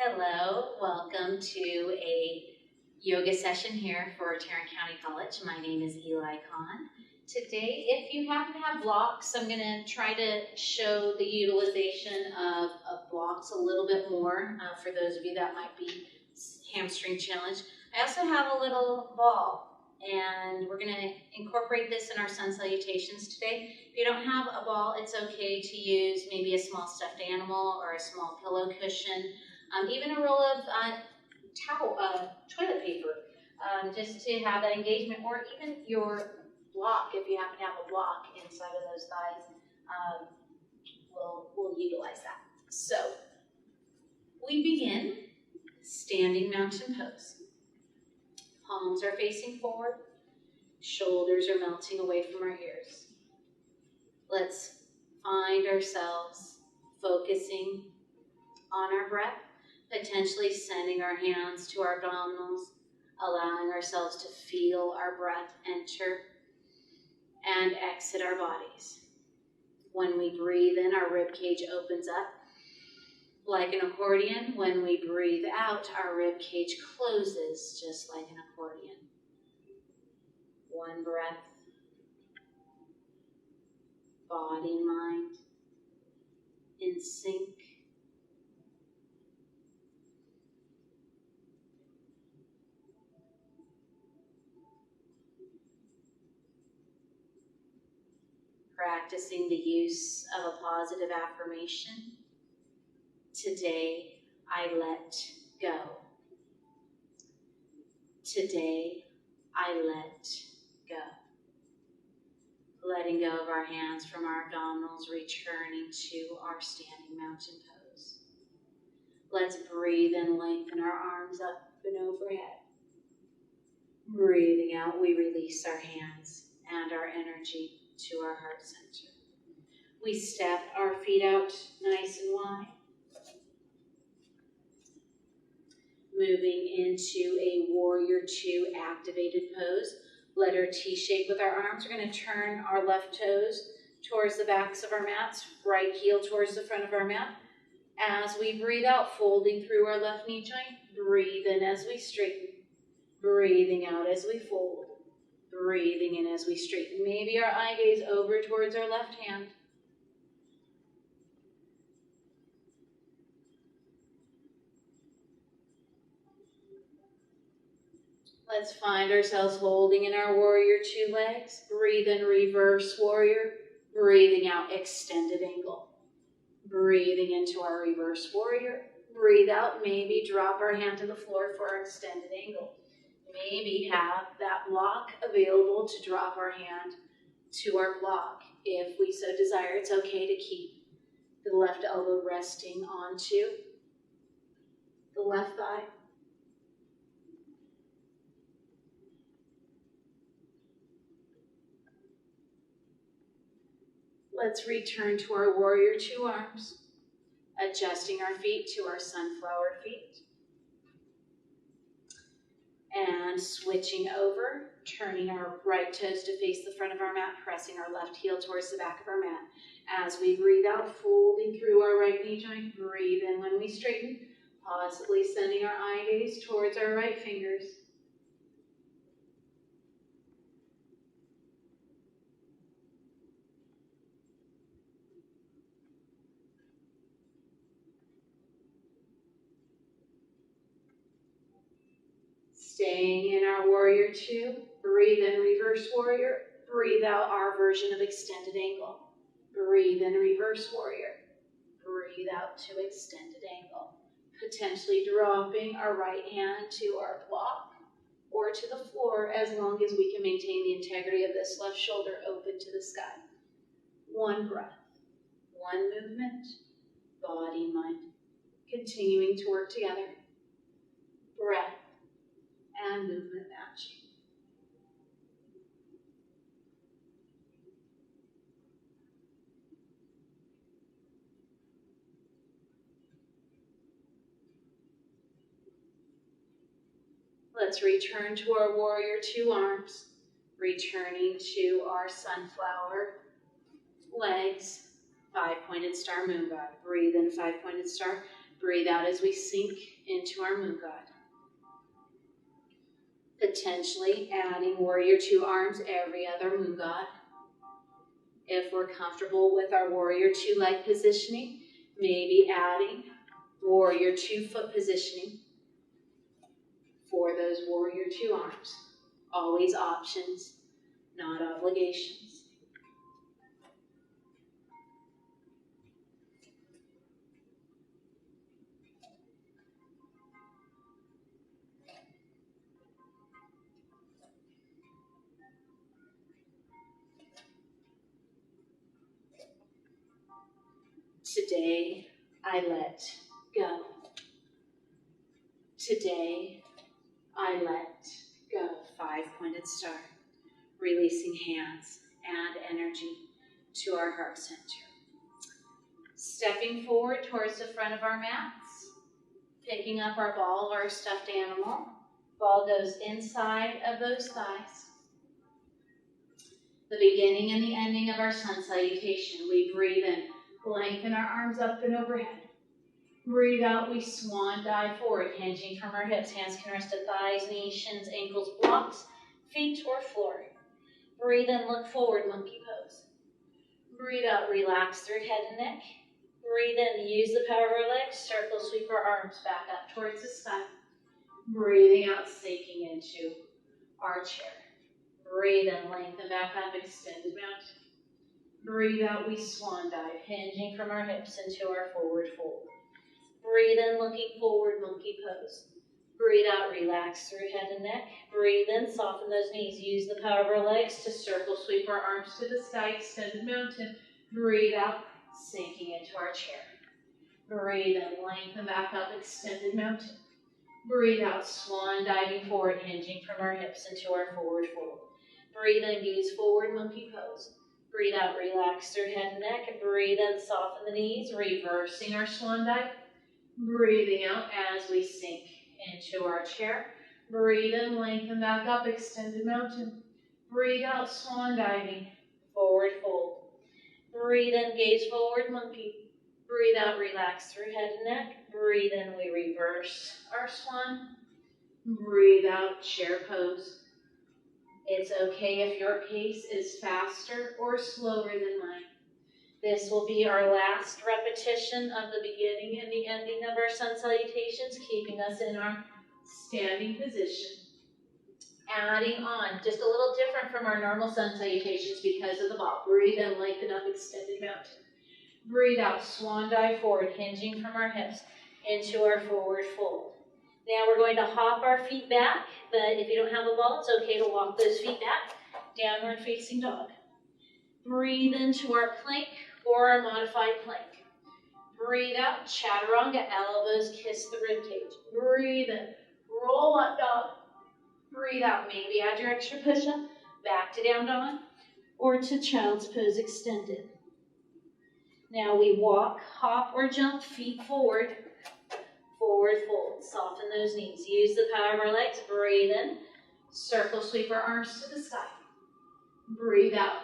Hello, welcome to a yoga session here for Tarrant County College. My name is Eli Khan. Today, if you happen to have blocks, I'm going to try to show the utilization of blocks a little bit more for those of you that might be hamstring challenged. I also have a little ball, and we're going to incorporate this in our sun salutations today. If you don't have a ball, it's okay to use maybe a small stuffed animal or a small pillow cushion. Even a roll of toilet paper, just to have that engagement, or even your block, if you happen to have a block inside of those thighs, we'll utilize that. So, we begin standing mountain pose. Palms are facing forward, shoulders are melting away from our ears. Let's find ourselves focusing on our breath, potentially sending our hands to our abdominals, allowing ourselves to feel our breath enter and exit our bodies. When we breathe in, our rib cage opens up like an accordion. When we breathe out, our rib cage closes just like an accordion. One breath, body, mind, in sync. Practicing the use of a positive affirmation. Today, I let go. Today, I let go. Letting go of our hands from our abdominals, returning to our standing mountain pose. Let's breathe and lengthen our arms up and overhead. Breathing out, we release our hands and our energy to our heart center. We step our feet out nice and wide. Moving into a warrior two activated pose. Letter T shape with our arms. We're going to turn our left toes towards the backs of our mats, right heel towards the front of our mat. As we breathe out, folding through our left knee joint, breathe in as we straighten, breathing out as we fold. Breathing in as we straighten. Maybe our eye gaze over towards our left hand. Let's find ourselves holding in our warrior two legs. Breathe in, reverse warrior. Breathing out, extended angle. Breathing into our reverse warrior. Breathe out, maybe drop our hand to the floor for our extended angle. Maybe have that block available to drop our hand to our block. If we so desire, it's okay to keep the left elbow resting onto the left thigh. Let's return to our warrior two arms, adjusting our feet to our sunflower feet. And switching over, turning our right toes to face the front of our mat, pressing our left heel towards the back of our mat. As we breathe out, folding through our right knee joint, breathe in when we straighten, possibly sending our eye gaze towards our right fingers. Staying in our warrior two, breathe in reverse warrior, breathe out our version of extended angle. Breathe in reverse warrior, breathe out to extended angle. Potentially dropping our right hand to our block or to the floor as long as we can maintain the integrity of this left shoulder open to the sky. One breath, one movement, body, mind, continuing to work together. Breath and movement matching. Let's return to our warrior two arms, returning to our sunflower legs, five-pointed star moon god. Breathe in, five-pointed star. Breathe out as we sink into our moon god. Potentially adding warrior two arms every other moon god. If we're comfortable with our warrior two leg positioning, maybe adding warrior two foot positioning for those warrior two arms. Always options, not obligations. Today, I let go. Today, I let go. 5-pointed star. Releasing hands and energy to our heart center. Stepping forward towards the front of our mats. Picking up our ball or our stuffed animal. Ball goes inside of those thighs. The beginning and the ending of our sun salutation. We breathe in. Lengthen our arms up and overhead. Breathe out, we swan dive forward, hinging from our hips. Hands can rest at thighs, knees, shins, ankles, blocks, feet, or floor. Breathe in, look forward, monkey pose. Breathe out, relax through head and neck. Breathe in, use the power of our legs, circle, sweep our arms back up towards the sky. Breathing out, sinking into our chair. Breathe in, lengthen back up, extended mountain. Breathe out, we swan dive, hinging from our hips into our forward fold. Breathe in, looking forward, monkey pose. Breathe out, relax through head and neck. Breathe in, soften those knees. Use the power of our legs to circle, sweep our arms to the sky, extended mountain. Breathe out, sinking into our chair. Breathe in, lengthen back up, extended mountain. Breathe out, swan diving forward, hinging from our hips into our forward fold. Breathe in, gaze forward, monkey pose. Breathe out, relax through head and neck. Breathe in, soften the knees, reversing our swan dive. Breathing out as we sink into our chair. Breathe in, lengthen back up, extended mountain. Breathe out, swan diving, forward fold. Breathe in, gaze forward, monkey. Breathe out, relax through head and neck. Breathe in, we reverse our swan. Breathe out, chair pose. It's okay if your pace is faster or slower than mine. This will be our last repetition of the beginning and the ending of our sun salutations, keeping us in our standing position. Adding on, just a little different from our normal sun salutations because of the ball. Breathe in, lengthen up, extended mountain. Breathe out, swan dive forward, hinging from our hips into our forward fold. Now we're going to hop our feet back, but if you don't have a ball, it's okay to walk those feet back. Downward facing dog. Breathe into our plank or our modified plank. Breathe out, chaturanga, elbows kiss the rib cage. Breathe in, roll up dog. Breathe out, maybe add your extra push-up, back to down dog, or to child's pose extended. Now we walk, hop, or jump, feet forward, forward fold. Soften those knees. Use the power of our legs. Breathe in, circle, sweep our arms to the sky. Breathe out,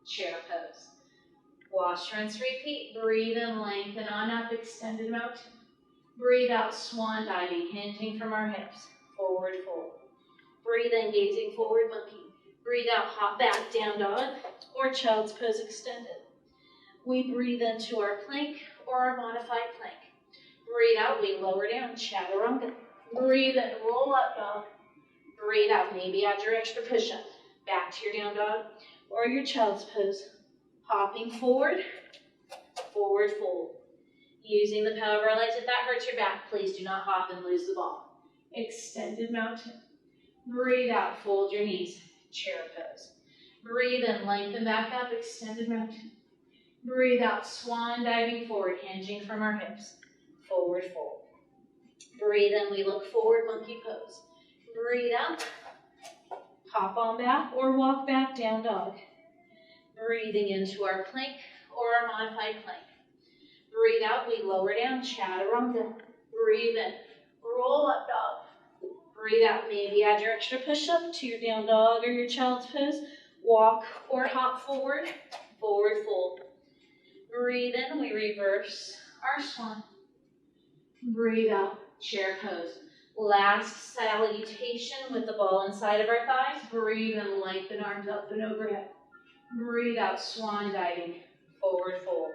chair pose. Wash, rinse, repeat. Breathe in, lengthen on up, extended mountain. Breathe out, swan diving, hinging from our hips, forward fold. Breathe in, gazing forward, monkey. Breathe out, hop back, down dog, or child's pose extended. We breathe into our plank or our modified plank. Breathe out, we lower down, chaturanga. Breathe in, roll up dog. Breathe out, maybe add your extra push-up. Back to your down dog or your child's pose. Hopping forward, forward fold. Using the power of our legs. If that hurts your back, please do not hop and lose the ball. Extended mountain. Breathe out, fold your knees, chair pose. Breathe in, lengthen back up, extended mountain. Breathe out, swan diving forward, hinging from our hips, forward fold. Breathe in, we look forward, monkey pose. Breathe out, hop on back or walk back, down dog. Breathing into our plank or our modified plank. Breathe out, we lower down, chaturanga. Breathe in, roll up dog. Breathe out, maybe add your extra push-up to your down dog or your child's pose. Walk or hop forward, forward fold. Breathe in, we reverse our swan. Breathe out, chair pose. Last salutation with the ball inside of our thighs. Breathe and lengthen arms up and overhead. Breathe out, swan diving, forward fold.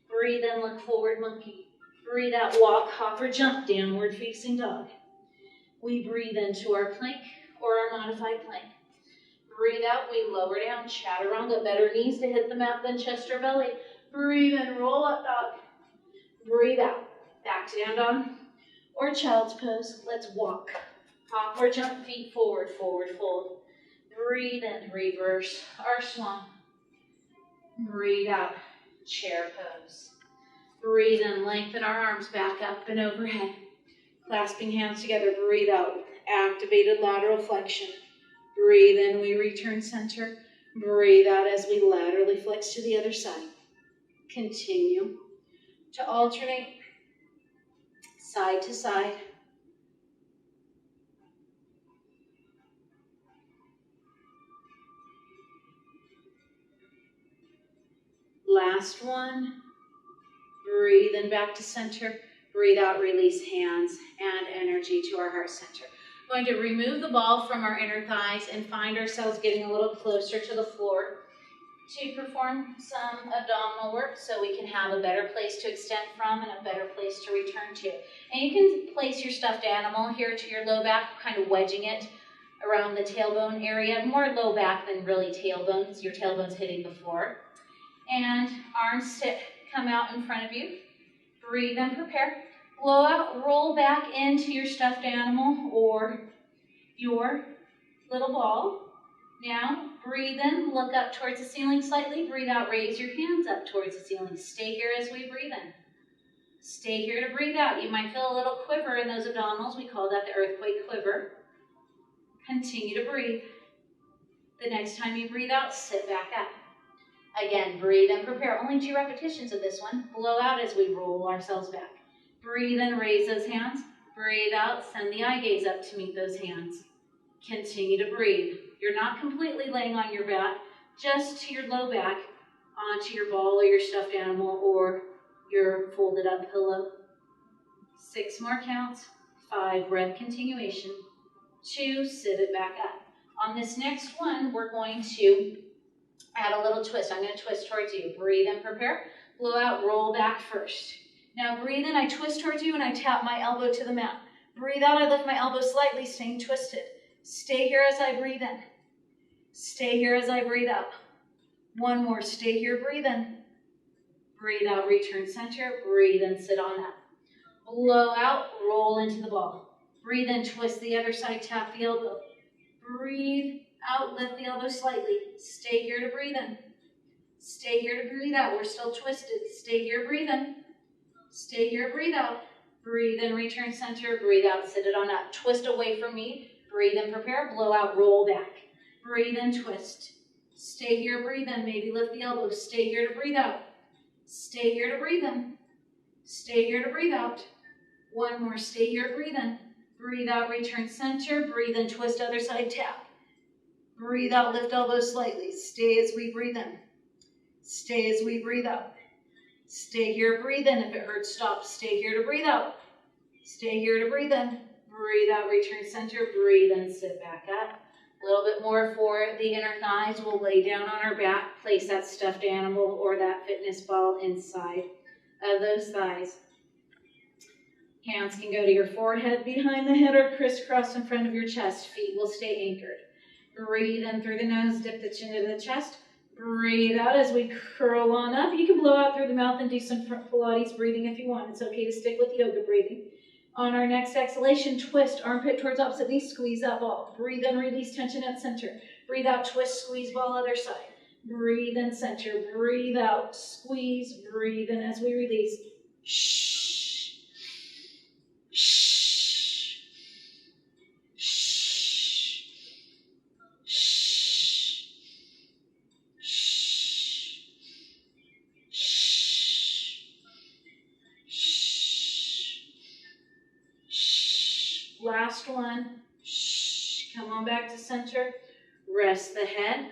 Breathe in, look forward, monkey. Breathe out, walk, hop, or jump, downward facing dog. We breathe into our plank or our modified plank. Breathe out, we lower down, chaturanga, better knees to hit the mat than chest or belly. Breathe in, roll up dog. Breathe out, back to down dog or child's pose. Let's walk, hop or jump, feet forward, forward fold. Breathe in, reverse our swan. Breathe out, chair pose. Breathe in, lengthen our arms back up and overhead. Clasping hands together, breathe out, activated lateral flexion. Breathe in, we return center. Breathe out as we laterally flex to the other side. Continue to alternate side to side. Last one. Breathe in back to center. Breathe out, release hands and energy to our heart center. We're going to remove the ball from our inner thighs and find ourselves getting a little closer to the floor to perform some abdominal work so we can have a better place to extend from and a better place to return to. And you can place your stuffed animal here to your low back, kind of wedging it around the tailbone area, more low back than really tailbone, because your tailbone's hitting the floor. And arms come out in front of you. Breathe and prepare. Blow out, roll back into your stuffed animal or your little ball. Now, breathe in, look up towards the ceiling slightly. Breathe out, raise your hands up towards the ceiling. Stay here as we breathe in. Stay here to breathe out. You might feel a little quiver in those abdominals. We call that the earthquake quiver. Continue to breathe. The next time you breathe out, sit back up. Again, breathe and prepare. Only 2 repetitions of this one. Blow out as we roll ourselves back. Breathe in, raise those hands. Breathe out, send the eye gaze up to meet those hands. Continue to breathe. You're not completely laying on your back, just to your low back, onto your ball or your stuffed animal or your folded up pillow. 6 more counts. 5, breath continuation. 2, sit it back up. On this next one, we're going to add a little twist. I'm going to twist towards you. Breathe in, prepare. Blow out, roll back first. Now breathe in, I twist towards you and I tap my elbow to the mat. Breathe out, I lift my elbow slightly, staying twisted. Stay here as I breathe in. Stay here as I breathe up. 1 more, stay here, breathe in. Breathe out, return center. Breathe in, sit on that. Blow out, roll into the ball. Breathe in, twist the other side, tap the elbow. Breathe out, lift the elbow slightly. Stay here to breathe in. Stay here to breathe out. We're still twisted. Stay here, breathe in. Stay here, breathe out. Breathe in, return center. Breathe out, sit it on up. Twist away from me. Breathe in, prepare. Blow out, roll back. Breathe in, twist. Stay here, breathe in. Maybe lift the elbow. Stay here to breathe out. Stay here to breathe in. Stay here to breathe out. 1 more, stay here, breathe in. Breathe out, return center. Breathe in, twist other side, tap. Breathe out, lift elbows slightly. Stay as we breathe in. Stay as we breathe out. Stay here, breathe in. If it hurts, stop. Stay here to breathe out. Stay here to breathe in. Breathe out, return center. Breathe in, sit back up. A little bit more for the inner thighs. We'll lay down on our back, place that stuffed animal or that fitness ball inside of those thighs. Hands can go to your forehead, behind the head, or crisscross in front of your chest. Feet will stay anchored. Breathe in through the nose, dip the chin into the chest. Breathe out as we curl on up. You can blow out through the mouth and do some Pilates breathing if you want. It's okay to stick with yoga breathing. On our next exhalation, twist, armpit towards opposite knee, squeeze that ball. Breathe in, release tension at center. Breathe out, twist, squeeze ball other side. Breathe in, center. Breathe out, squeeze. Breathe in as we release. Shh. Shh. Shh. Shh. Shh. Shh. Last one. Shh. Come on back to center. Rest the head.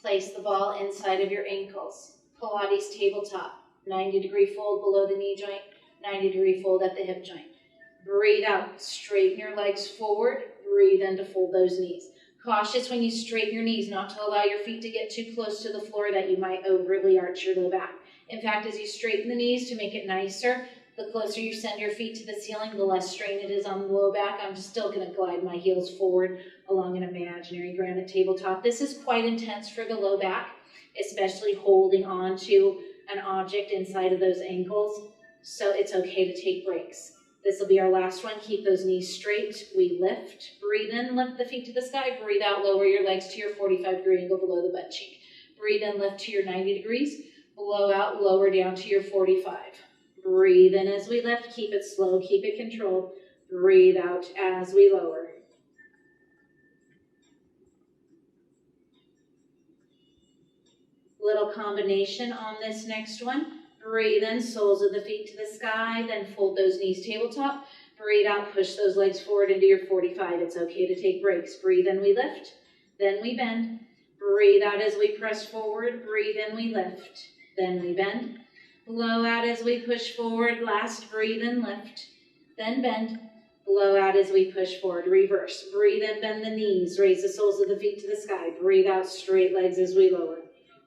Place the ball inside of your ankles. Pilates tabletop. 90-degree fold below the knee joint. 90-degree fold at the hip joint. Breathe out, straighten your legs forward. Breathe in to fold those knees. Cautious when you straighten your knees, not to allow your feet to get too close to the floor that you might overly arch your low back. In fact, as you straighten the knees to make it nicer, the closer you send your feet to the ceiling, the less strain it is on the low back. I'm still going to glide my heels forward along an imaginary granite tabletop. This is quite intense for the low back, especially holding on to an object inside of those ankles. So it's okay to take breaks. This will be our last one. Keep those knees straight. We lift. Breathe in, lift the feet to the sky. Breathe out, lower your legs to your 45-degree angle below the butt cheek. Breathe in, lift to your 90 degrees. Blow out, lower down to your 45. Breathe in as we lift. Keep it slow, keep it controlled. Breathe out as we lower. Little combination on this next one. Breathe in, soles of the feet to the sky, then fold those knees tabletop. Breathe out, push those legs forward into your 45. It's okay to take breaks. Breathe in, we lift, then we bend. Breathe out as we press forward. Breathe in, we lift, then we bend. Blow out as we push forward. Last, breathe in, lift, then bend. Blow out as we push forward. Reverse. Breathe in, bend the knees. Raise the soles of the feet to the sky. Breathe out, straight legs as we lower.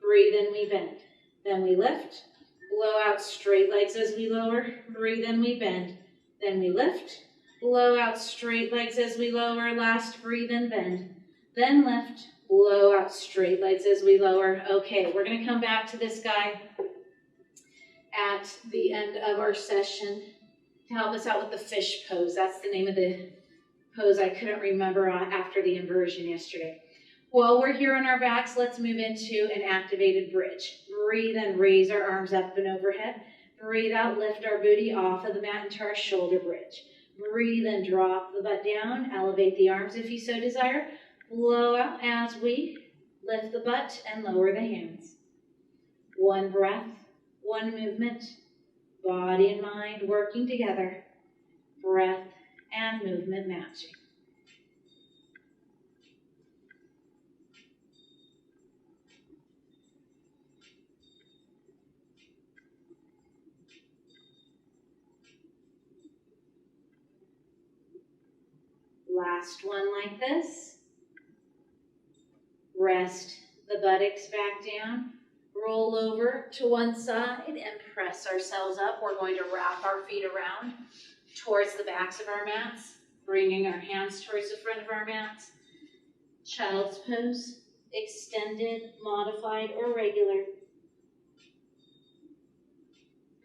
Breathe in, we bend. Then we lift. Blow out, straight legs as we lower. Breathe in, we bend. Then we lift. Blow out, straight legs as we lower. Last, breathe in, bend. Then lift. Blow out, straight legs as we lower. Okay, we're going to come back to this guy at the end of our session to help us out with the fish pose. That's the name of the pose I couldn't remember after the inversion yesterday. While we're here on our backs, let's move into an activated bridge. Breathe in, raise our arms up and overhead. Breathe out, lift our booty off of the mat into our shoulder bridge. Breathe in, drop the butt down, elevate the arms if you so desire. Blow out as we lift the butt and lower the hands. One breath, one movement, body and mind working together. Breath and movement matching. Last one like this. Rest the buttocks back down. Roll over to one side and press ourselves up. We're going to wrap our feet around towards the backs of our mats, bringing our hands towards the front of our mats. Child's pose, extended, modified, or regular.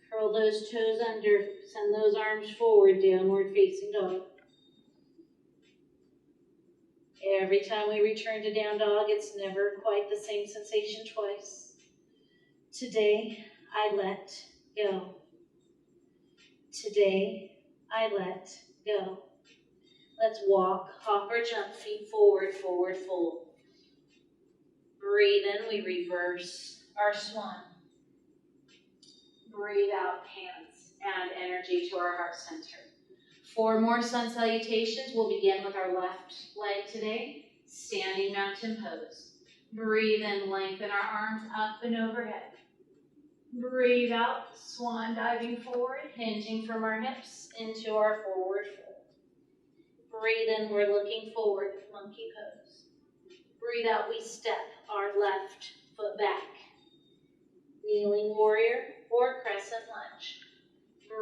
Curl those toes under, send those arms forward, downward facing dog. Every time we return to down dog, it's never quite the same sensation twice. Today, I let go. Today, I let go. Let's walk, hop, or jump, feet forward, forward fold. Breathe in, we reverse our swan. Breathe out, hands, and energy to our heart center. 4 more sun salutations. We'll begin with our left leg today, standing mountain pose. Breathe in, lengthen our arms up and overhead. Breathe out, swan diving forward, hinging from our hips into our forward fold. Breathe in, we're looking forward, monkey pose. Breathe out, we step our left foot back. Kneeling warrior or crescent lunge.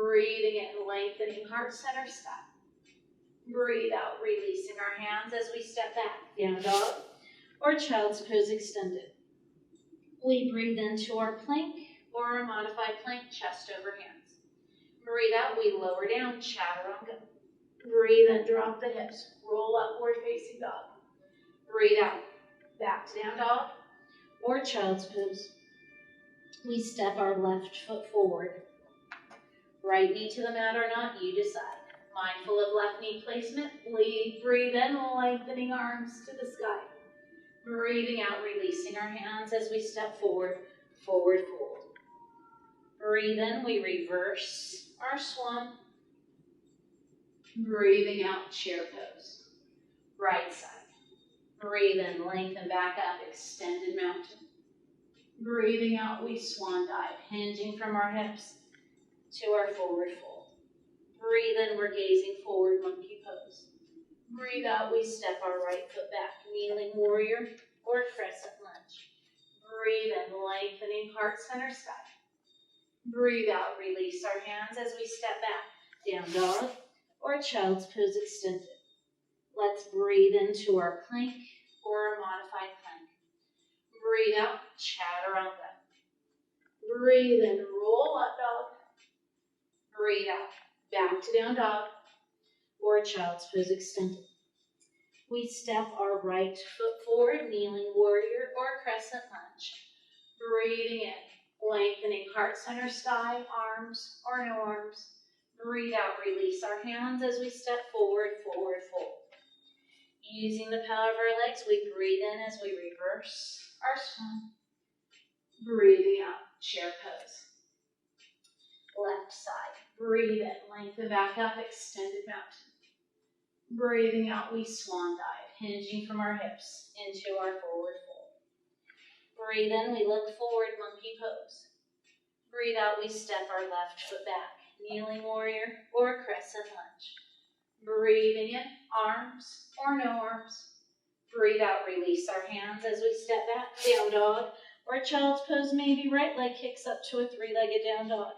Breathing in, lengthening heart center step. Breathe out, releasing our hands as we step back, down dog or child's pose extended. We breathe into our plank or a modified plank, chest over hands. Breathe out, we lower down, chaturanga. Breathe in, drop the hips, roll upward facing dog. Breathe out, back to down dog or child's pose. We step our left foot forward. Right knee to the mat or not, you decide. Mindful of left knee placement, breathe in, lengthening arms to the sky. Breathing out, releasing our hands as we step forward, forward fold. Breathe in, we reverse our swan. Breathing out, chair pose. Right side. Breathe in, lengthen back up, extended mountain. Breathing out, we swan dive, hinging from our hips to our forward fold. Breathe in, we're gazing forward, monkey pose. Breathe out, we step our right foot back, kneeling warrior or crescent lunge. Breathe in, lengthening heart center sky. Breathe out, release our hands as we step back, down dog or child's pose extended. Let's breathe into our plank or a modified plank. Breathe out, chaturanga. Breathe in, roll up dog. Breathe out, back to down dog or child's pose extended. We step our right foot forward, kneeling warrior or crescent lunge. Breathing in, lengthening heart center sky, arms or no arms. Breathe out, release our hands as we step forward, forward, fold. Using the power of our legs, we breathe in as we reverse our swan. Breathing out, chair pose. Left side, breathe in, lengthen back up, extended mountain. Breathing out, we swan dive, hinging from our hips into our forward fold. Breathe in, we look forward, monkey pose. Breathe out, we step our left foot back, kneeling warrior or crescent lunge. Breathing in, arms or no arms. Breathe out, release our hands as we step back, down dog or child's pose, maybe right leg kicks up to a three-legged down dog.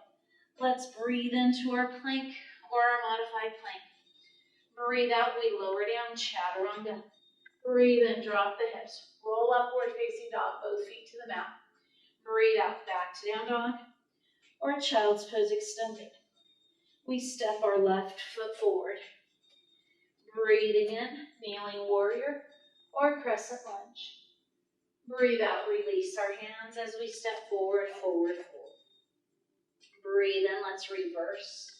Let's breathe into our plank or our modified plank. Breathe out, we lower down, chaturanga. Breathe in, drop the hips. Roll upward facing dog, both feet to the mat. Breathe out, back to down dog or child's pose extended. We step our left foot forward. Breathing in, kneeling warrior or crescent lunge. Breathe out, release our hands as we step forward, forward fold. Breathe in, let's reverse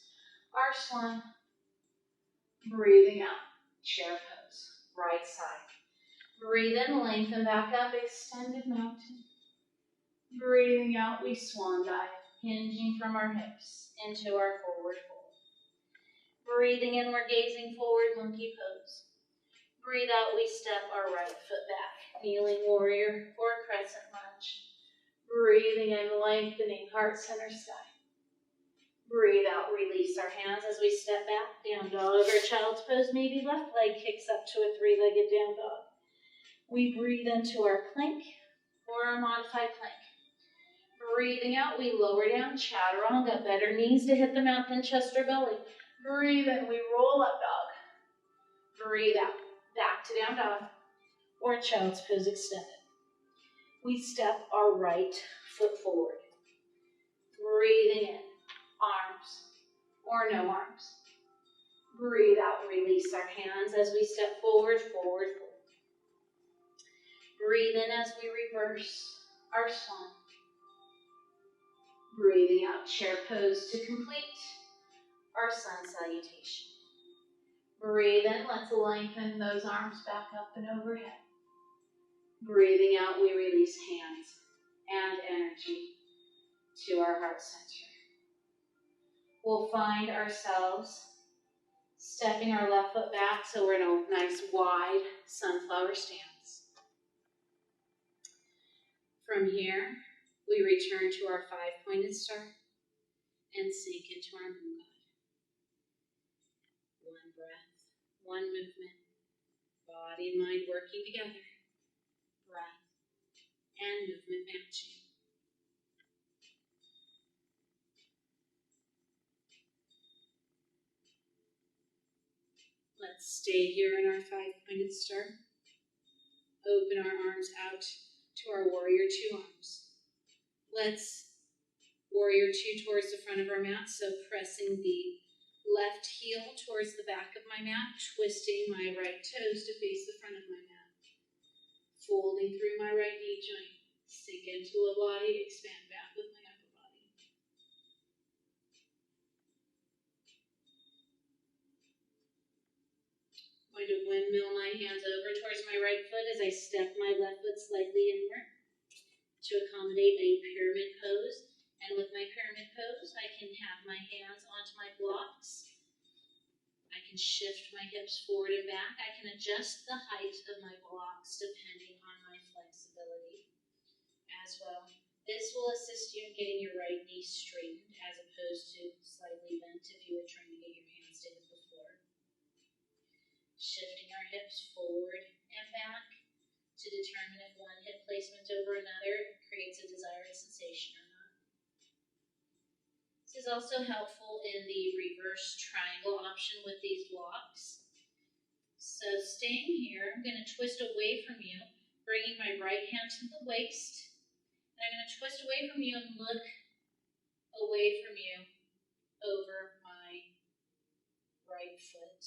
our swan. Breathing out, chair pose, right side. Breathe in, lengthen back up, extended mountain. Breathing out, we swan dive, hinging from our hips into our forward fold. Breathing in, we're gazing forward, monkey pose. Breathe out, we step our right foot back, kneeling warrior or crescent lunge. Breathing in, lengthening heart center sky. Breathe out, release our hands as we step back, down dog or child's pose, maybe left leg kicks up to a three-legged down dog. We breathe into our plank or our modified plank. Breathing out, we lower down, chaturanga, better knees to hit the mat than chest or belly. Breathe in, we roll up dog. Breathe out, back to down dog or child's pose extended. We step our right foot forward. Breathing in, arms or no arms. Breathe out, release our hands as we step forward, forward fold. Breathe in as we reverse our swan. Breathing out, chair pose to complete our sun salutation. Breathe in, let's lengthen those arms back up and overhead. Breathing out, we release hands and energy to our heart center. We'll find ourselves stepping our left foot back so we're in a nice wide sunflower stance. From here, we return to our five-pointed star and sink into our moon god. One breath, one movement, body and mind working together. Breath and movement matching. Let's stay here in our five-pointed star. Open our arms out to our warrior two arms. Let's warrior two towards the front of our mat, so pressing the left heel towards the back of my mat, twisting my right toes to face the front of my mat. Folding through my right knee joint, sink into a body, expand back with my upper body. I'm going to windmill my hands over towards my right foot as I step my left foot slightly inward to accommodate a pyramid pose. And with my pyramid pose, I can have my hands onto my blocks. I can shift my hips forward and back. I can adjust the height of my blocks depending on my flexibility as well. This will assist you in getting your right knee straightened as opposed to slightly bent if you were trying to get your hands shifting our hips forward and back to determine if one hip placement over another creates a desired sensation or not. This is also helpful in the reverse triangle option with these blocks. So staying here, I'm going to twist away from you, bringing my right hand to the waist. And I'm going to twist away from you and look away from you over my right foot,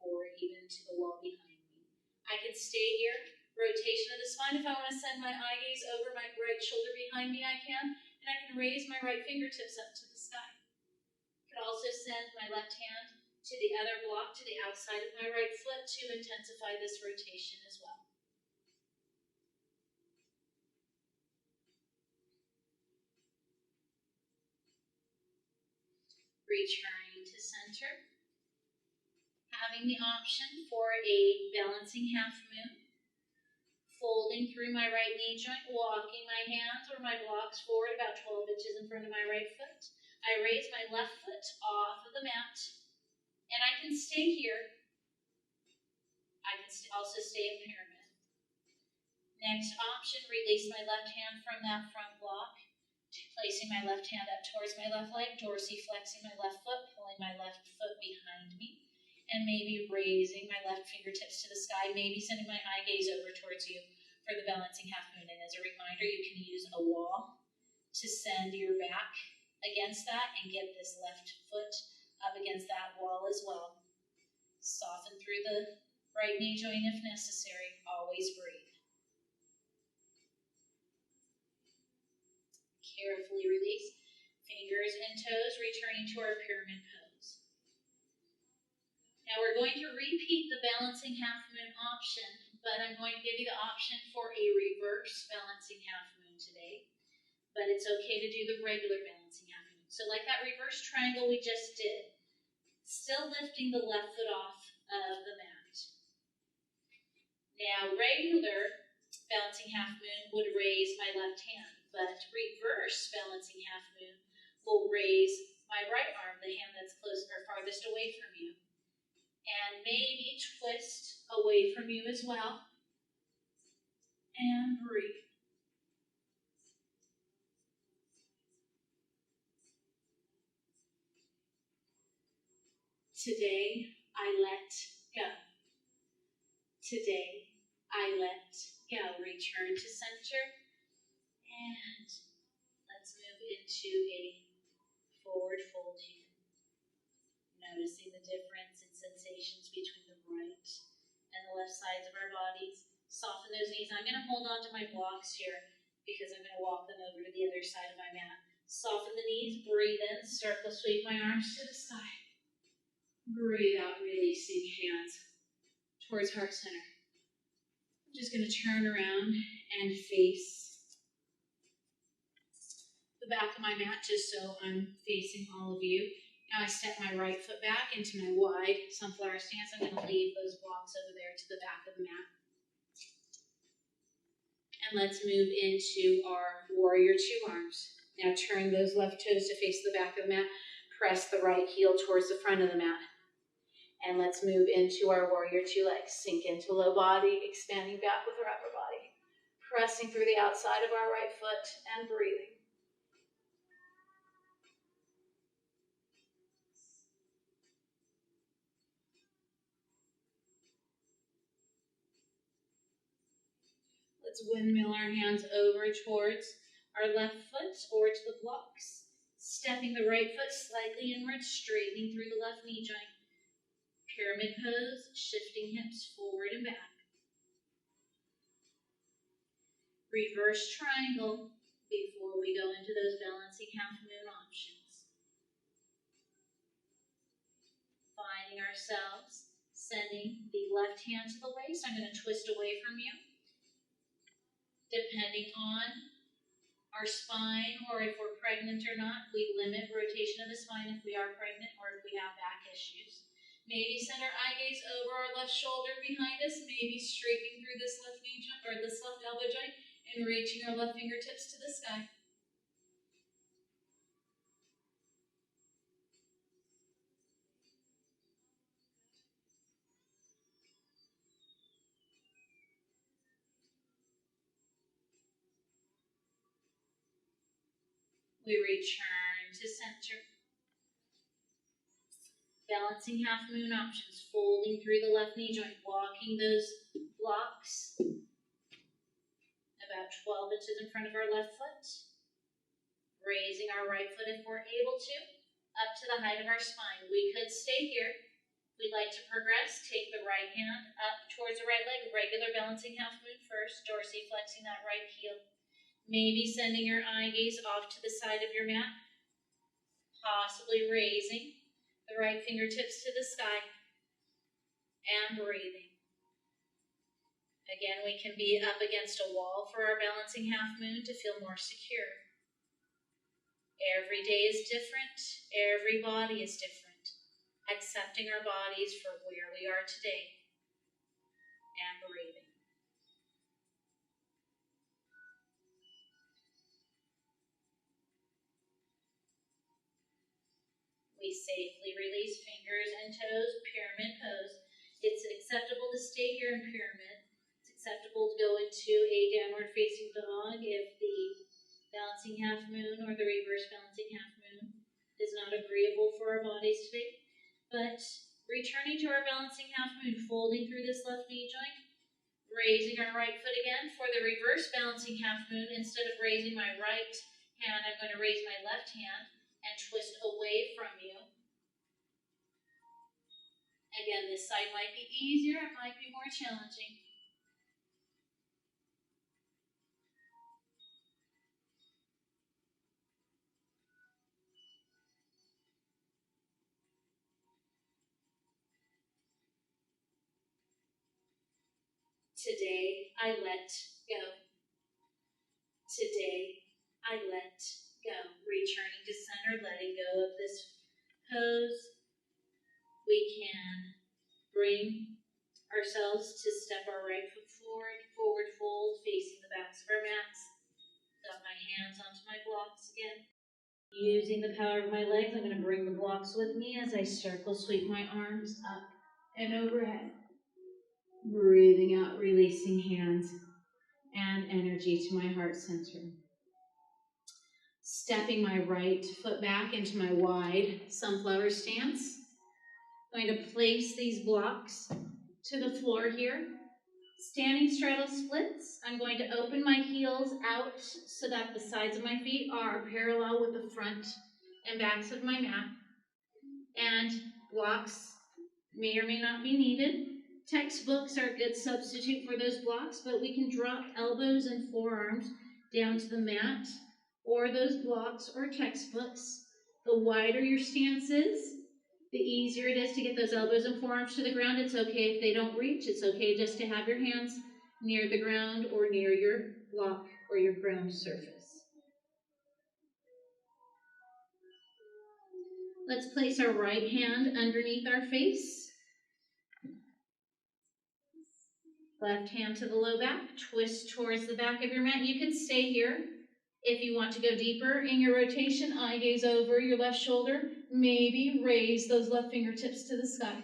or even to the wall behind me. I can stay here, rotation of the spine. If I want to send my eye gaze over my right shoulder behind me, I can. And I can raise my right fingertips up to the sky. I can also send my left hand to the other block, to the outside of my right foot to intensify this rotation as well. Returning to center. Having the option for a balancing half moon. Folding through my right knee joint, walking my hands or my blocks forward about 12 inches in front of my right foot. I raise my left foot off of the mat, and I can stay here. I can also stay in pyramid. Next option, release my left hand from that front block, placing my left hand up towards my left leg, dorsiflexing my left foot, pulling my left foot behind me, and maybe raising my left fingertips to the sky, maybe sending my eye gaze over towards you for the balancing half moon. And as a reminder, you can use a wall to send your back against that and get this left foot up against that wall as well. Soften through the right knee joint if necessary. Always breathe. Carefully release. Fingers and toes returning to our pyramid pose. Now we're going to repeat the balancing half moon option, but I'm going to give you the option for a reverse balancing half moon today. But it's okay to do the regular balancing half moon. So like that reverse triangle we just did, still lifting the left foot off of the mat. Now regular balancing half moon would raise my left hand, but reverse balancing half moon will raise my right arm, the hand that's closest or farthest away from you. And maybe twist away from you as well. And breathe. Today, I let go. Today, I let go. Return to center. And let's move into a forward fold here. Noticing the difference in sensations between the right and the left sides of our bodies. Soften those knees. I'm going to hold on to my blocks here because I'm going to walk them over to the other side of my mat. Soften the knees, breathe in, circle sweep my arms to the sky. Breathe out, releasing hands towards heart center. I'm just going to turn around and face the back of my mat just so I'm facing all of you. Now I step my right foot back into my wide sunflower stance. I'm going to leave those blocks over there to the back of the mat. And let's move into our warrior two arms. Now turn those left toes to face the back of the mat. Press the right heel towards the front of the mat. And let's move into our warrior two legs. Sink into low body, expanding back with our upper body. Pressing through the outside of our right foot and breathing. Let's windmill our hands over towards our left foot or to the blocks. Stepping the right foot slightly inward, straightening through the left knee joint. Pyramid pose, shifting hips forward and back. Reverse triangle before we go into those balancing half moon options. Finding ourselves, sending the left hand to the waist. I'm going to twist away from you. Depending on our spine or if we're pregnant or not, we limit rotation of the spine if we are pregnant or if we have back issues. Maybe send our eye gaze over our left shoulder behind us, maybe straightening through this left knee joint or this left elbow joint and reaching our left fingertips to the sky. We return to center. Balancing half moon options, folding through the left knee joint, walking those blocks about 12 inches in front of our left foot. Raising our right foot if we're able to, up to the height of our spine. We could stay here. We'd like to progress. Take the right hand up towards the right leg, regular balancing half moon first, dorsiflexing that right heel. Maybe sending your eye gaze off to the side of your mat, possibly raising the right fingertips to the sky and breathing. Again, we can be up against a wall for our balancing half moon to feel more secure. Every day is different. Every body is different. Accepting our bodies for where we are today and breathing. We safely release fingers and toes, pyramid pose. It's acceptable to stay here in pyramid. It's acceptable to go into a downward facing dog if the balancing half moon or the reverse balancing half moon is not agreeable for our bodies today. But returning to our balancing half moon, folding through this left knee joint, raising our right foot again. For the reverse balancing half moon, instead of raising my right hand, I'm going to raise my left hand and twist away from you. Again, this side might be easier, it might be more challenging. Today, I let go. Today, I let go. Returning to center, letting go of this pose. We can bring ourselves to step our right foot forward, forward fold, facing the backs of our mats. Got my hands onto my blocks again. Using the power of my legs, I'm going to bring the blocks with me as I circle sweep my arms up and overhead. Breathing out, releasing hands and energy to my heart center. Stepping my right foot back into my wide sunflower stance. I'm going to place these blocks to the floor here. Standing straddle splits. I'm going to open my heels out so that the sides of my feet are parallel with the front and backs of my mat. And blocks may or may not be needed. Textbooks are a good substitute for those blocks, but we can drop elbows and forearms down to the mat or those blocks or textbooks. The wider your stance is, the easier it is to get those elbows and forearms to the ground. It's okay if they don't reach. It's okay just to have your hands near the ground or near your block or your ground surface. Let's place our right hand underneath our face. Left hand to the low back, twist towards the back of your mat. You can stay here. If you want to go deeper in your rotation, eye gaze over your left shoulder. Maybe raise those left fingertips to the sky.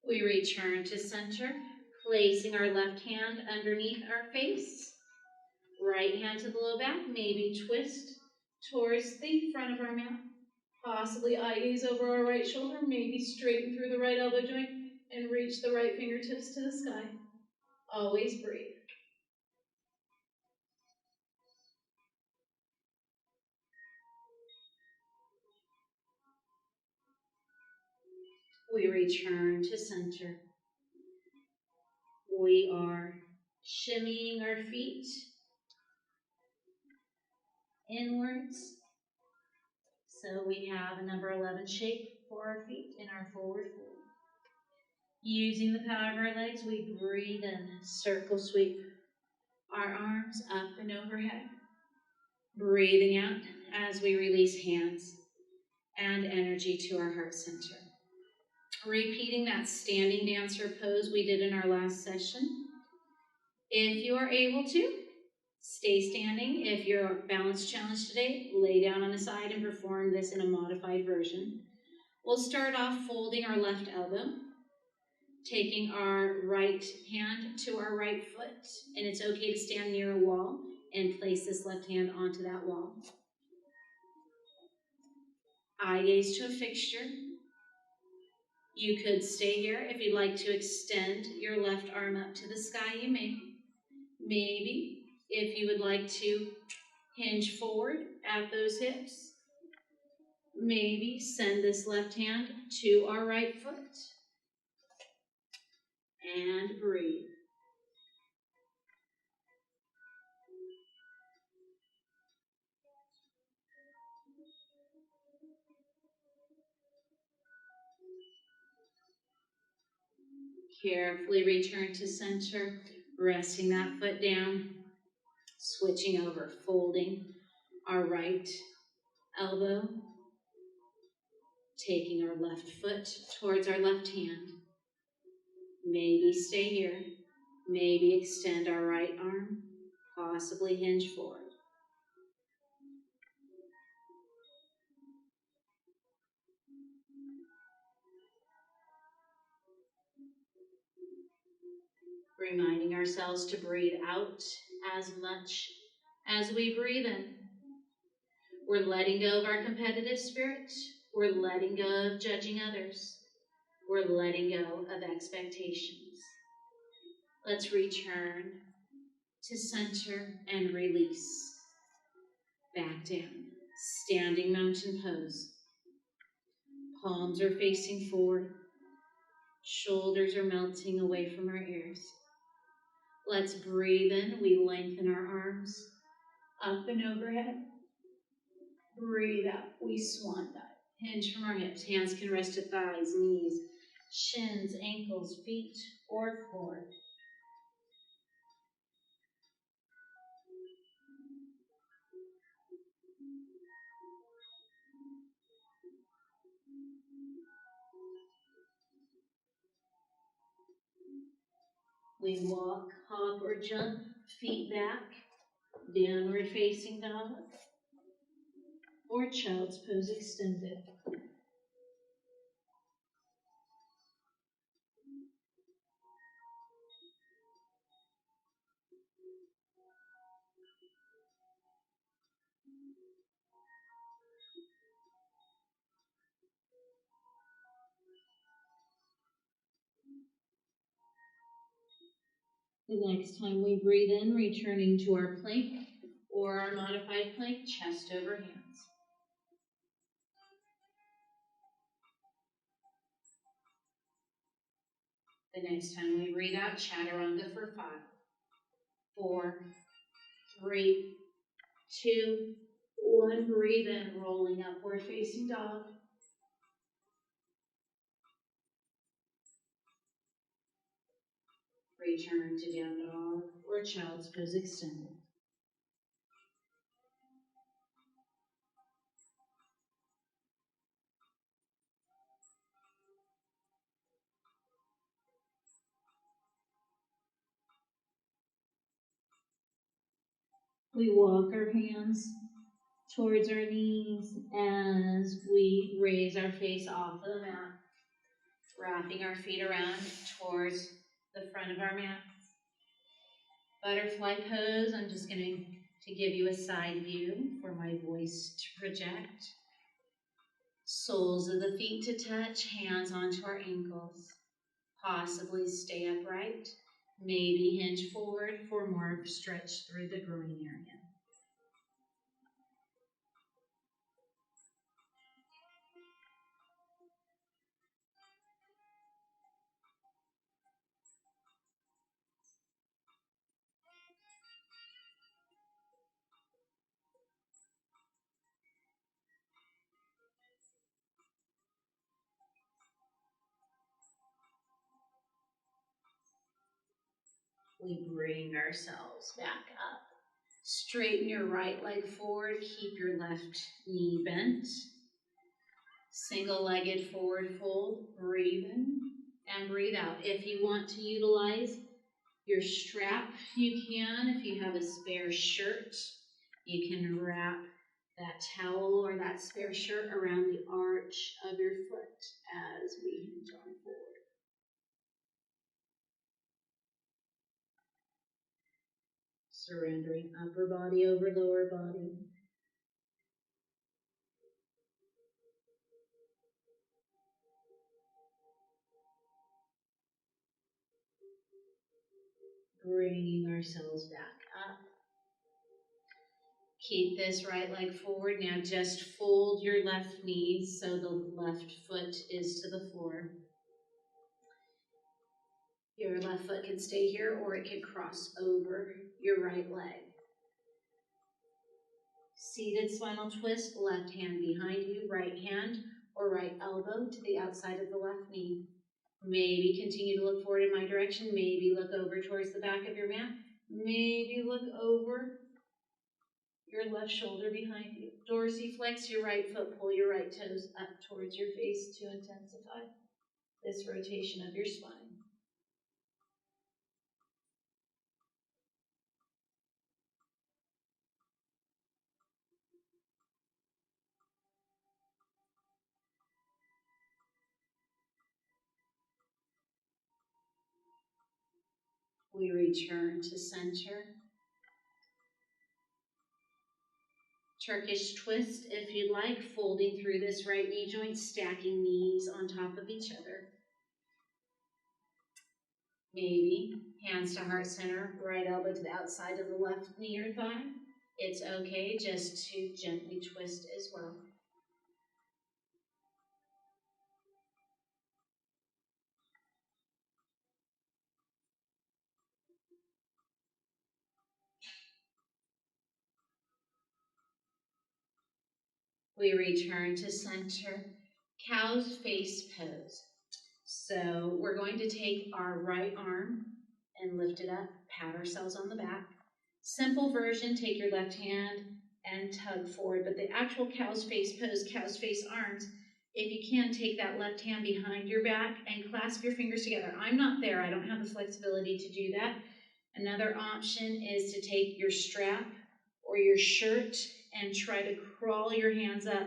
We return to center, placing our left hand underneath our face. Right hand to the low back, maybe twist towards the front of our mat. Possibly eye gaze over our right shoulder, maybe straighten through the right elbow joint and reach the right fingertips to the sky. Always breathe. We return to center. We are shimmying our feet inwards. So we have a number 11 shape for our feet in our forward fold. Using the power of our legs, we breathe in, circle sweep our arms up and overhead. Breathing out as we release hands and energy to our heart center. Repeating that standing dancer pose we did in our last session. If you are able to, stay standing. If you're balance challenged today, lay down on the side and perform this in a modified version. We'll start off folding our left elbow. Taking our right hand to our right foot, and it's okay to stand near a wall and place this left hand onto that wall. Eye gaze to a fixture. You could stay here. If you'd like to extend your left arm up to the sky, you may. Maybe if you would like to hinge forward at those hips, maybe send this left hand to our right foot and breathe. Carefully return to center, resting that foot down, switching over, folding our right elbow, taking our left foot towards our left hand. Maybe stay here. Maybe extend our right arm, possibly hinge forward. Reminding ourselves to breathe out as much as we breathe in. We're letting go of our competitive spirit. We're letting go of judging others. We're letting go of expectations. Let's return to center and release. Back down. Standing mountain pose. Palms are facing forward. Shoulders are melting away from our ears. Let's breathe in. We lengthen our arms up and overhead. Breathe out. We swan dive. Hinge from our hips. Hands can rest at thighs, knees, shins, ankles, feet, or floor. We walk, hop, or jump, feet back, downward facing dog, or child's pose extended. The next time we breathe in, returning to our plank or our modified plank, chest over hands. The next time we breathe out, chaturanga for 5, 4, 3, 2, 1. Breathe in, rolling upward facing dog. Return to down dog or child's pose extended. We walk our hands towards our knees as we raise our face off of the mat, wrapping our feet around towards the front of our mat. Butterfly pose. I'm just going to give you a side view for my voice to project. Soles of the feet to touch, hands onto our ankles. Possibly stay upright. Maybe hinge forward for more stretch through the groin area. We bring ourselves back up. Straighten your right leg forward. Keep your left knee bent. Single-legged forward fold. Breathe in and breathe out. If you want to utilize your strap, you can. If you have a spare shirt, you can wrap that towel or that spare shirt around the arch of your foot as we hinge on forward. Surrendering upper body over lower body. Bringing ourselves back up. Keep this right leg forward. Now just fold your left knee so the left foot is to the floor. Your left foot can stay here or it can cross over your right leg. Seated spinal twist, left hand behind you, right hand or right elbow to the outside of the left knee. Maybe continue to look forward in my direction. Maybe look over towards the back of your mat. Maybe look over your left shoulder behind you. Dorsiflex your right foot, pull your right toes up towards your face to intensify this rotation of your spine. We return to center. Turkish twist, if you'd like, folding through this right knee joint, stacking knees on top of each other. Maybe hands to heart center, right elbow to the outside of the left knee or thigh. It's okay just to gently twist as well. We return to center, cow's face pose. So we're going to take our right arm and lift it up, pat ourselves on the back. Simple version, take your left hand and tug forward, but the actual cow's face pose, cow's face arms, if you can, take that left hand behind your back and clasp your fingers together. I'm not there, I don't have the flexibility to do that. Another option is to take your strap or your shirt and try to crawl your hands up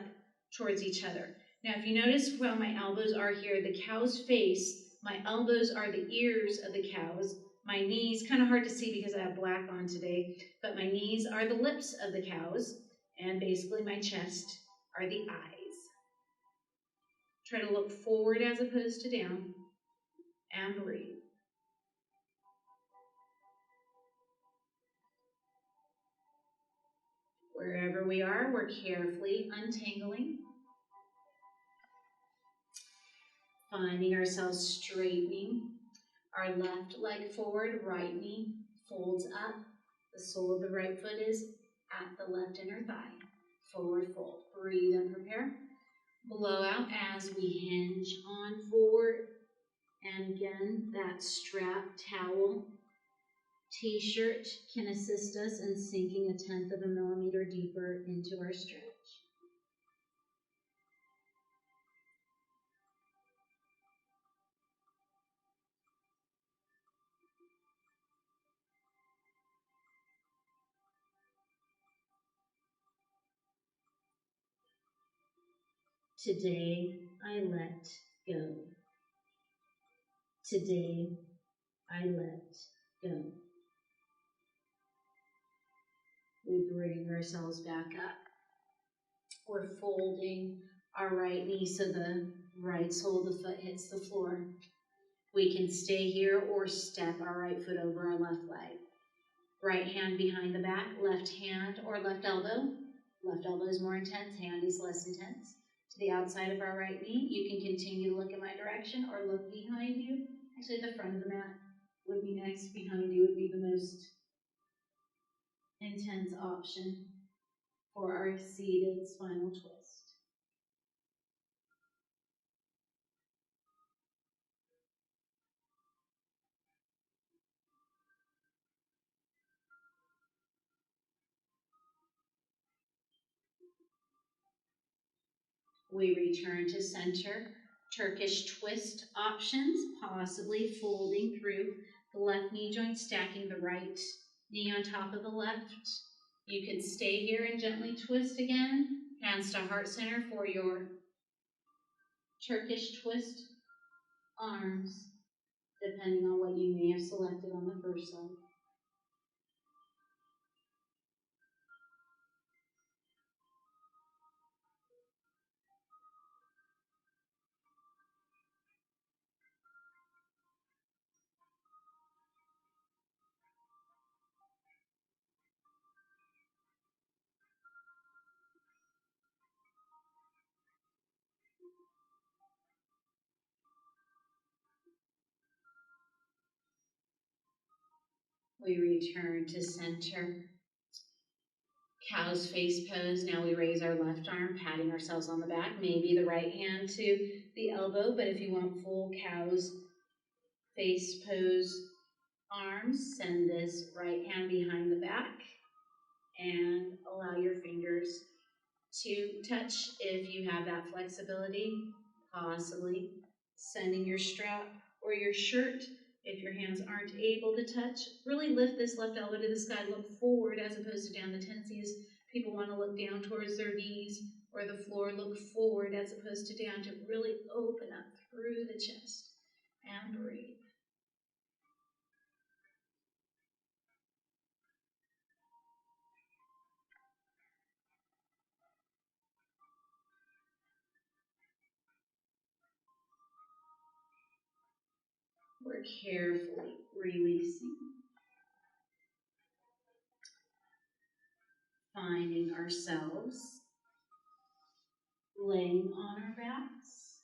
towards each other. Now, if you notice while my elbows are here, the cow's face, my elbows are the ears of the cows. My knees, kind of hard to see because I have black on today, but my knees are the lips of the cows, and basically my chest are the eyes. Try to look forward as opposed to down, and breathe. Wherever we are, we're carefully untangling. Finding ourselves straightening our left leg forward, right knee folds up. The sole of the right foot is at the left inner thigh. Forward fold. Breathe and prepare. Blow out as we hinge on forward. And again, that strap, towel, t-shirt can assist us in sinking 1/10 of a millimeter deeper into our stretch. Today, I let go. Today, I let go. We bring ourselves back up. We're folding our right knee so the right sole of the foot hits the floor. We can stay here or step our right foot over our left leg. Right hand behind the back, left hand or left elbow. Left elbow is more intense, hand is less intense. To the outside of our right knee, you can continue to look in my direction or look behind you. Actually, the front of the mat would be next. Behind you would be the most intense option for our seated spinal twist. We return to center. Turkish twist options, possibly folding through the left knee joint, stacking the right knee on top of the left. You can stay here and gently twist again. Hands to heart center for your Turkish twist arms, depending on what you may have selected on the first side. We return to center. Cow's face pose. Now we raise our left arm, patting ourselves on the back. Maybe the right hand to the elbow, but if you want full cow's face pose arms, send this right hand behind the back and allow your fingers to touch if you have that flexibility, possibly sending your strap or your shirt. If your hands aren't able to touch, really lift this left elbow to the sky, look forward as opposed to down. The tendency is people want to look down towards their knees or the floor, look forward as opposed to down to really open up through the chest and breathe. We're carefully releasing, finding ourselves laying on our backs,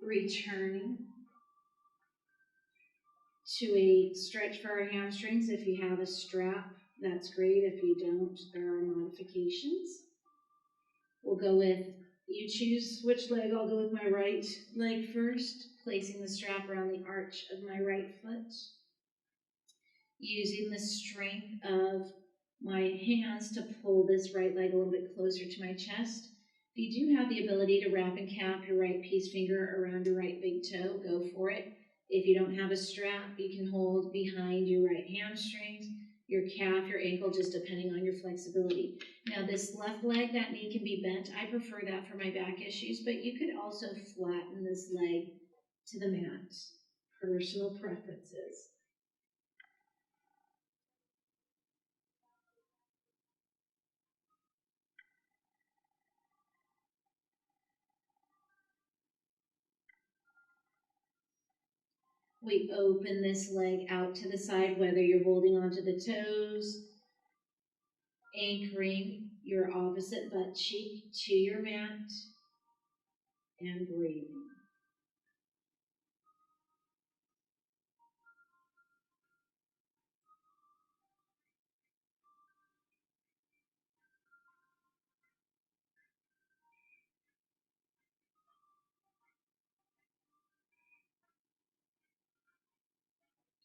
returning to a stretch for our hamstrings. If you have a strap, that's great. If you don't, there are modifications. We'll go with, you choose which leg. I'll go with my right leg first, placing the strap around the arch of my right foot, using the strength of my hands to pull this right leg a little bit closer to my chest. If you do have the ability to wrap and cap your right peace finger around your right big toe, go for it. If you don't have a strap, you can hold behind your right hamstrings, your calf, your ankle, just depending on your flexibility. Now this left leg, that knee can be bent. I prefer that for my back issues, but you could also flatten this leg to the mat. Personal preferences. We open this leg out to the side, whether you're holding onto the toes, anchoring your opposite butt cheek to your mat, and breathing.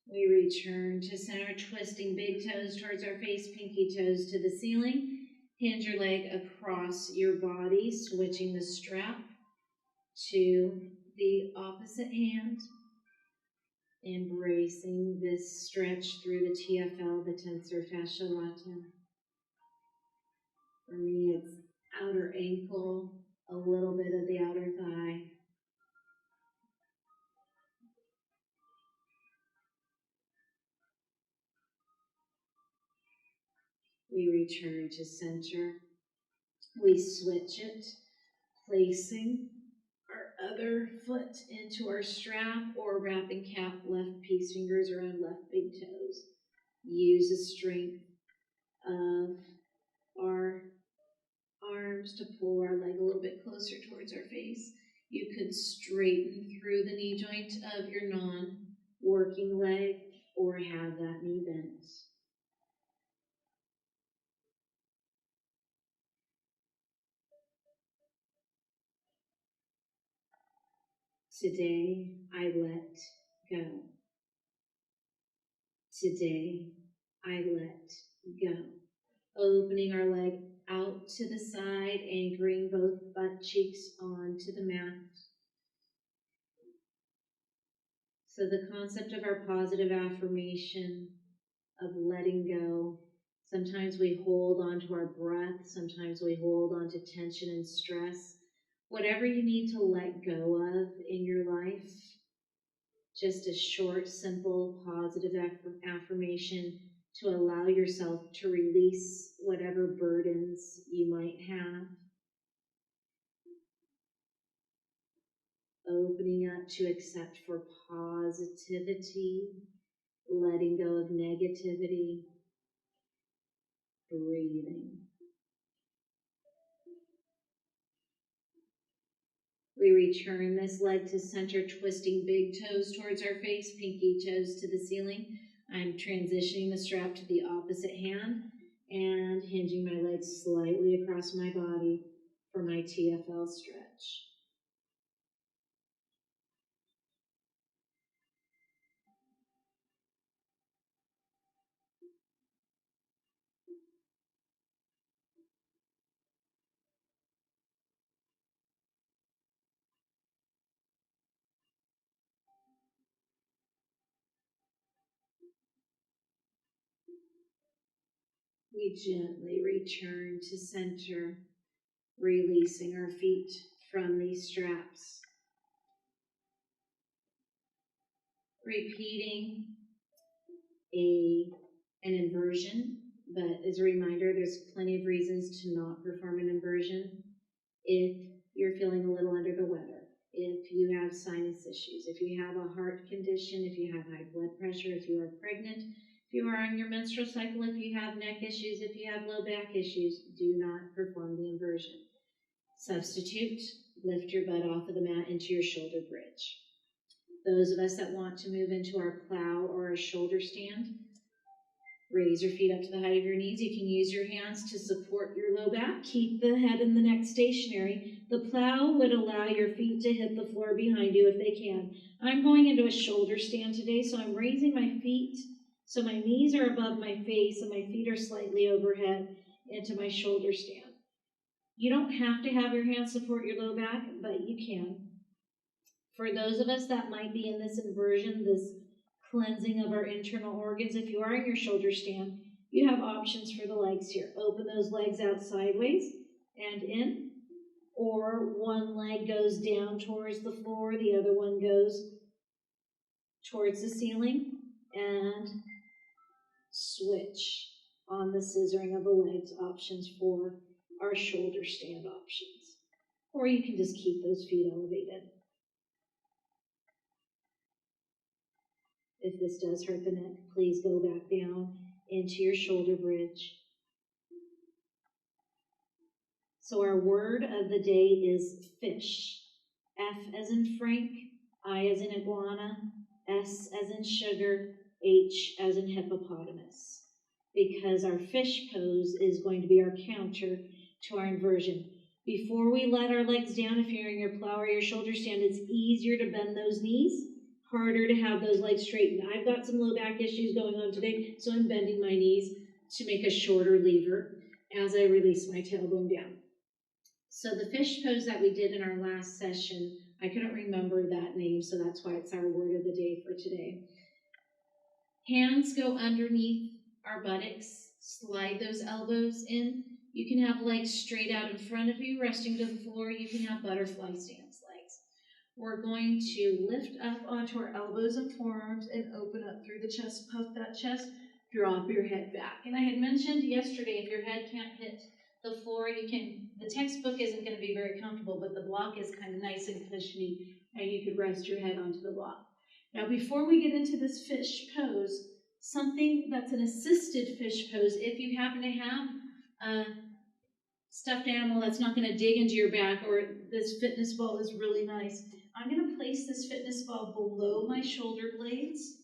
We return to center, twisting big toes towards our face, pinky toes to the ceiling. Hinge your leg across your body, switching the strap to the opposite hand. Embracing this stretch through the TFL, the tensor fascia lata. For me, it's outer ankle, a little bit of the outer thigh. We return to center. We switch it, placing our other foot into our strap or wrapping cap left peace fingers around left big toes. Use the strength of our arms to pull our leg a little bit closer towards our face. You could straighten through the knee joint of your non-working leg or have that knee bent. Today, I let go. Today, I let go. Opening our leg out to the side, anchoring both butt cheeks onto the mat. So the concept of our positive affirmation of letting go. Sometimes we hold on to our breath. Sometimes we hold on to tension and stress. Whatever you need to let go of in your life, just a short, simple, positive affirmation to allow yourself to release whatever burdens you might have. Opening up to accept for positivity, letting go of negativity, breathing. We return this leg to center, twisting big toes towards our face, pinky toes to the ceiling. I'm transitioning the strap to the opposite hand and hinging my legs slightly across my body for my TFL stretch. We gently return to center, releasing our feet from these straps. Repeating an inversion, but as a reminder, there's plenty of reasons to not perform an inversion. If you're feeling a little under the weather, if you have sinus issues, if you have a heart condition, if you have high blood pressure, if you are pregnant, if you are on your menstrual cycle, if you have neck issues, if you have low back issues, do not perform the inversion. Substitute, lift your butt off of the mat into your shoulder bridge. Those of us that want to move into our plow or our shoulder stand, raise your feet up to the height of your knees. You can use your hands to support your low back. Keep the head and the neck stationary. The plow would allow your feet to hit the floor behind you if they can. I'm going into a shoulder stand today, so I'm raising my feet so my knees are above my face and my feet are slightly overhead into my shoulder stand. You don't have to have your hands support your low back, but you can. For those of us that might be in this inversion, this cleansing of our internal organs, if you are in your shoulder stand, you have options for the legs here. Open those legs out sideways and in, or one leg goes down towards the floor, the other one goes towards the ceiling, and switch on the scissoring of the legs, options for our shoulder stand options. Or you can just keep those feet elevated. If this does hurt the neck, please go back down into your shoulder bridge. So our word of the day is fish. F as in Frank, I as in iguana, S as in sugar, H as in hippopotamus. Because our fish pose is going to be our counter to our inversion. Before we let our legs down, if you're in your plow or your shoulder stand, it's easier to bend those knees, harder to have those legs straightened. I've got some low back issues going on today, so I'm bending my knees to make a shorter lever as I release my tailbone down. So the fish pose that we did in our last session, I couldn't remember that name, so that's why it's our word of the day for today. Hands go underneath our buttocks, slide those elbows in. You can have legs straight out in front of you, resting to the floor. You can have butterfly stance legs. We're going to lift up onto our elbows and forearms and open up through the chest, puff that chest, drop your head back. And I had mentioned yesterday, if your head can't hit the floor, the textbook isn't going to be very comfortable, but the block is kind of nice and cushiony, and you could rest your head onto the block. Now, before we get into this fish pose, something that's an assisted fish pose, if you happen to have a stuffed animal that's not going to dig into your back, or this fitness ball is really nice, I'm going to place this fitness ball below my shoulder blades.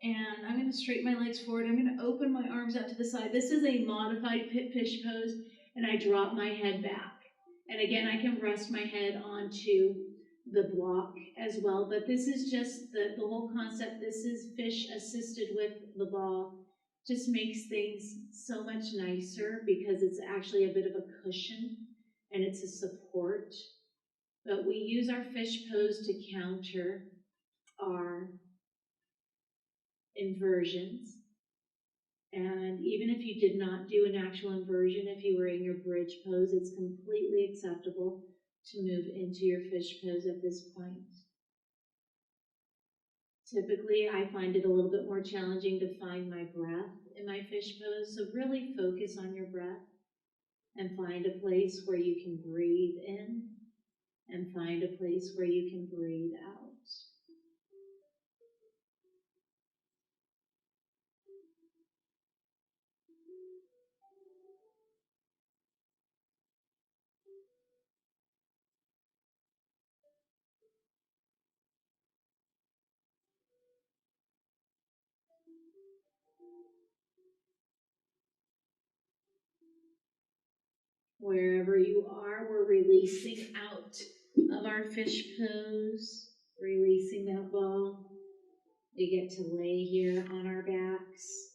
And I'm going to straighten my legs forward. I'm going to open my arms out to the side. This is a modified fish pose, and I drop my head back. And again, I can rest my head onto the block as well, but this is just the whole concept. This is fish assisted with the ball. Just makes things so much nicer because it's actually a bit of a cushion and it's a support. But we use our fish pose to counter our inversions. And even if you did not do an actual inversion, if you were in your bridge pose, it's completely acceptable to move into your fish pose at this point. Typically, I find it a little bit more challenging to find my breath in my fish pose, so really focus on your breath and find a place where you can breathe in and find a place where you can breathe out. Wherever you are, we're releasing out of our fish pose, releasing that ball. We get to lay here on our backs,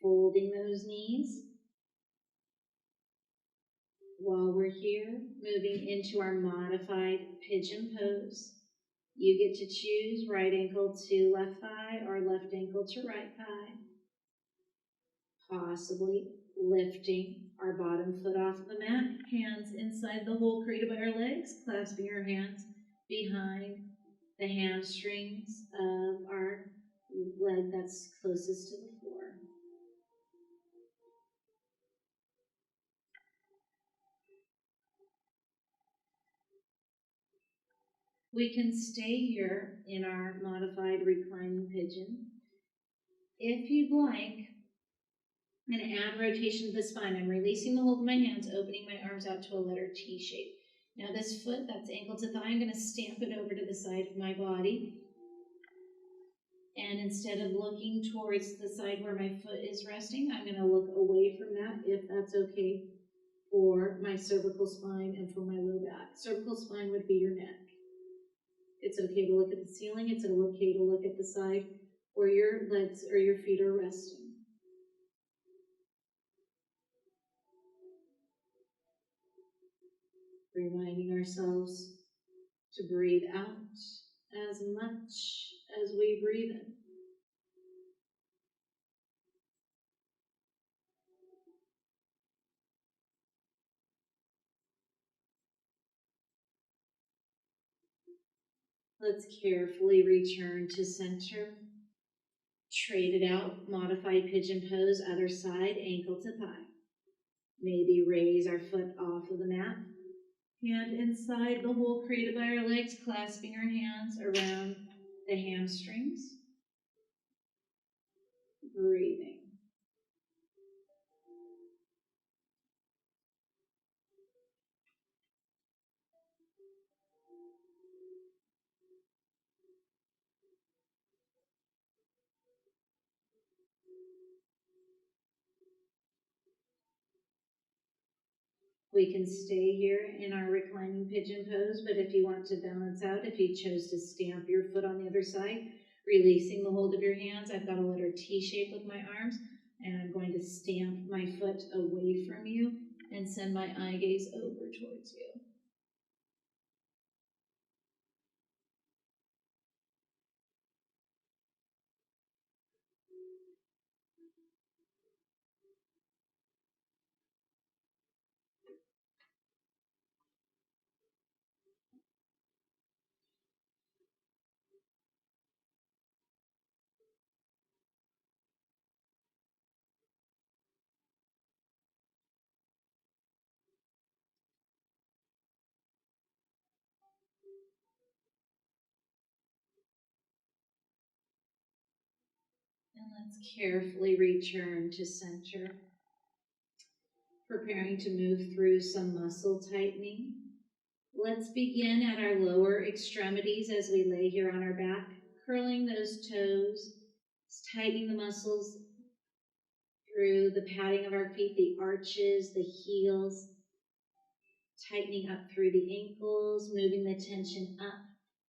folding those knees. While we're here, moving into our modified pigeon pose. You get to choose right ankle to left thigh or left ankle to right thigh. Possibly lifting our bottom foot off the mat, hands inside the hole created by our legs, clasping our hands behind the hamstrings of our leg that's closest to the floor. We can stay here in our modified reclining pigeon. If you'd like, and add rotation to the spine. I'm releasing the hold of my hands, opening my arms out to a letter T shape. Now this foot, that's ankle to thigh, I'm going to stamp it over to the side of my body. And instead of looking towards the side where my foot is resting, I'm going to look away from that, if that's okay, for my cervical spine and for my low back. Cervical spine would be your neck. It's okay to look at the ceiling. It's okay to look at the side where your legs or your feet are resting. Reminding ourselves to breathe out as much as we breathe in. Let's carefully return to center. Trade it out, modified pigeon pose, other side, ankle to thigh. Maybe raise our foot off of the mat. Hand inside the hole created by our legs, clasping our hands around the hamstrings. Breathing. We can stay here in our reclining pigeon pose, but if you want to balance out, if you chose to stamp your foot on the other side, releasing the hold of your hands, I've got a letter T shape with my arms, and I'm going to stamp my foot away from you and send my eye gaze over towards you. And let's carefully return to center, preparing to move through some muscle tightening. Let's begin at our lower extremities as we lay here on our back, curling those toes, tightening the muscles through the padding of our feet, the arches, the heels, tightening up through the ankles, moving the tension up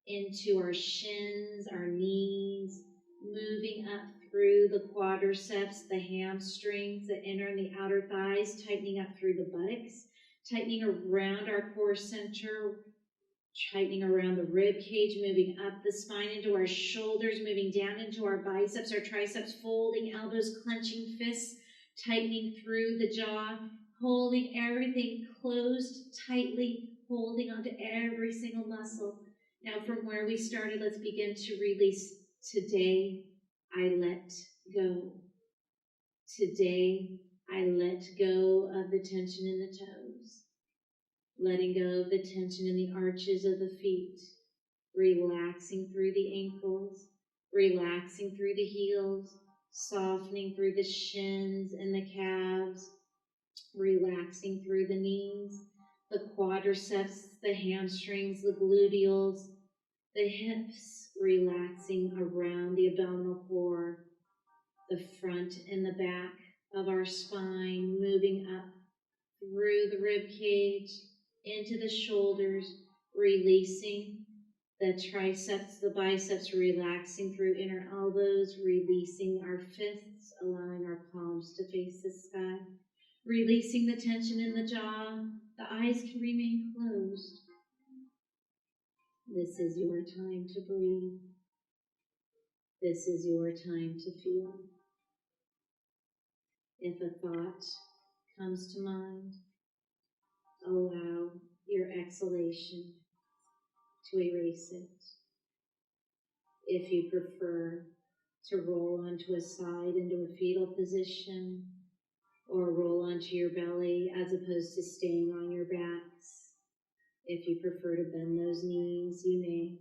into our shins, our knees, moving up through the quadriceps, the hamstrings, the inner and the outer thighs, tightening up through the buttocks, tightening around our core center, tightening around the rib cage, moving up the spine into our shoulders, moving down into our biceps, our triceps, folding elbows, clenching fists, tightening through the jaw, holding everything closed tightly, holding onto every single muscle. Now from where we started, let's begin to release. Today, I let go. Today, I let go of the tension in the toes. Letting go of the tension in the arches of the feet, relaxing through the ankles, relaxing through the heels, softening through the shins and the calves, relaxing through the knees, the quadriceps, the hamstrings, the gluteals, the hips, relaxing around the abdominal core, the front and the back of our spine, moving up through the rib cage, into the shoulders, releasing the triceps, the biceps, relaxing through inner elbows, releasing our fists, allowing our palms to face the sky, releasing the tension in the jaw. The eyes can remain closed. This is your time to breathe. This is your time to feel. If a thought comes to mind, allow your exhalation to erase it. If you prefer to roll onto a side into a fetal position, or roll onto your belly as opposed to staying on your backs. If you prefer to bend those knees, you may.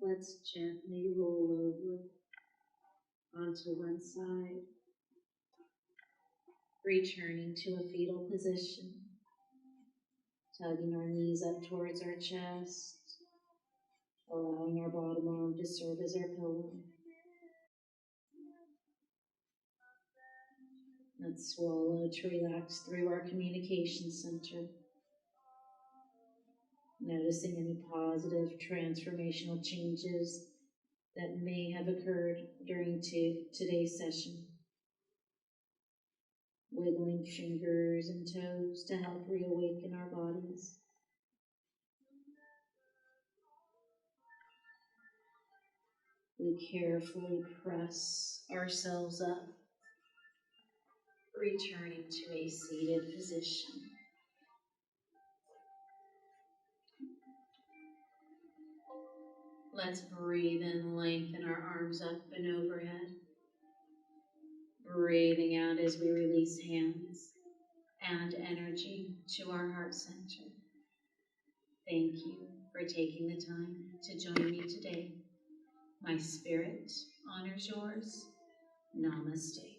Let's gently roll over onto one side, returning to a fetal position, tugging our knees up towards our chest, allowing our bottom arm to serve as our pillow. Let's swallow to relax through our communication center, noticing any positive transformational changes that may have occurred during today's session. Wiggling fingers and toes to help reawaken our bodies. We carefully press ourselves up, returning to a seated position. Let's breathe and lengthen our arms up and overhead. Breathing out as we release hands and energy to our heart center. Thank you for taking the time to join me today. My spirit honors yours. Namaste.